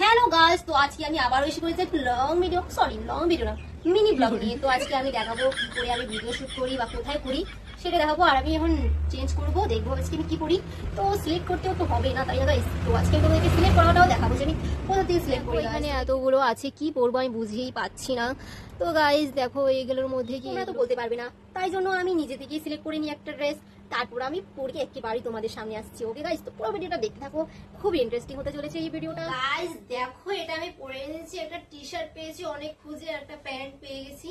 Hello guys, তো আজকে আমি আবার এসে করেছি একটা লং ভিডিও না, মিনি ব্লগ নিয়ে। তো আজকে আমি দেখাবো কি করে আমি ভিডিও শুট করি বা কোথায় করি সেটা দেখাবো। আর আমি এখন চেঞ্জ করবো, দেখবো আজকে আমি কি করি। তো সিলেক্ট করতেও তো হবে না, তাই না গাইস? তো আজকে তোমাদেরকে সিলেক্ট করাটাও দেখাবো যে আমি কোথা থেকে সিলেক্ট করি। এখানে এতগুলো আছে, কি পরবো আমি বুঝেই পাচ্ছি না। তো গাইস দেখো, এইগুলোর মধ্যে কি তোমরা তো বলতে পারবে না, তাই জন্য আমি নিজে থেকেই সিলেক্ট করে নিই একটা ড্রেস, তারপর আমি পরে একেবারেই তোমাদের সামনে আসছি। ওকে গাইস, তো পুরো ভিডিওটা দেখতে থাকো, খুব ইন্টারেস্টিং হতে চলেছে এই ভিডিওটা। গাইস দেখো, এটা আমি পরে এনেছি, একটা টি শার্ট পেয়েছি অনেক খুঁজে, একটা প্যান্ট পেয়ে গেছি।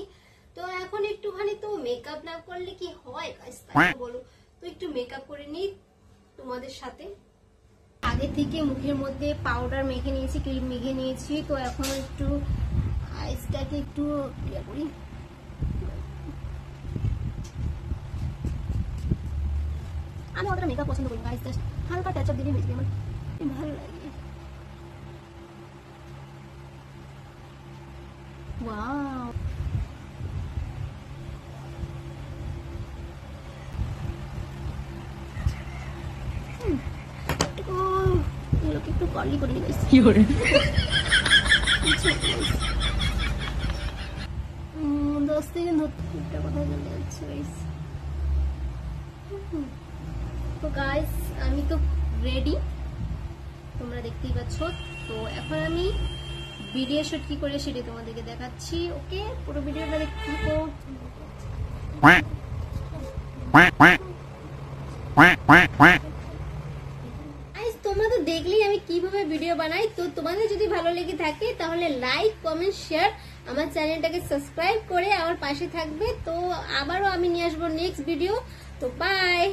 তো এখন একটুখানি তো মেকআপ না করলে কি হয় গাইস, তাই বলো? তো একটু মেকআপ করে নিই তোমাদের সাথে। আগে থেকে মুখের মধ্যে পাউডার মেখে নিয়েছি, ক্রিম মেখে নিয়েছি। তো এখন একটু আইসটাকে একটু ইয়ে করি। আমি অতটা মেকআপ পছন্দ করি না, জাস্ট হালকা টাচ আপ দিলে হয়ে যাবে, আমার ভালো লাগে। ওয়াও, এগুলোকে একটু কার্লি করে নিয়ে কি করে 10 সেকেন্ড ধরতে কোথায় চলে যাচ্ছে গাইস। তো গাইস আমি তো রেডি, তোমরা দেখতেই পাচ্ছ। তো এখন আমি ভিডিও শুট কি করে সেটা তোমাদেরকে দেখাচ্ছি। ওকে, পুরো ভিডিওটা দেখতে থাকো। তোমরা তো দেখলেই আমি কিভাবে ভিডিও বানাই। তো তোমাদের যদি ভালো লেগে থাকে তাহলে লাইক, কমেন্ট, শেয়ার, আমার চ্যানেলটাকে সাবস্ক্রাইব করে আমার পাশে থাকবে। তো আবারও আমি নিয়ে আসবো নেক্সট ভিডিও। তো বাই।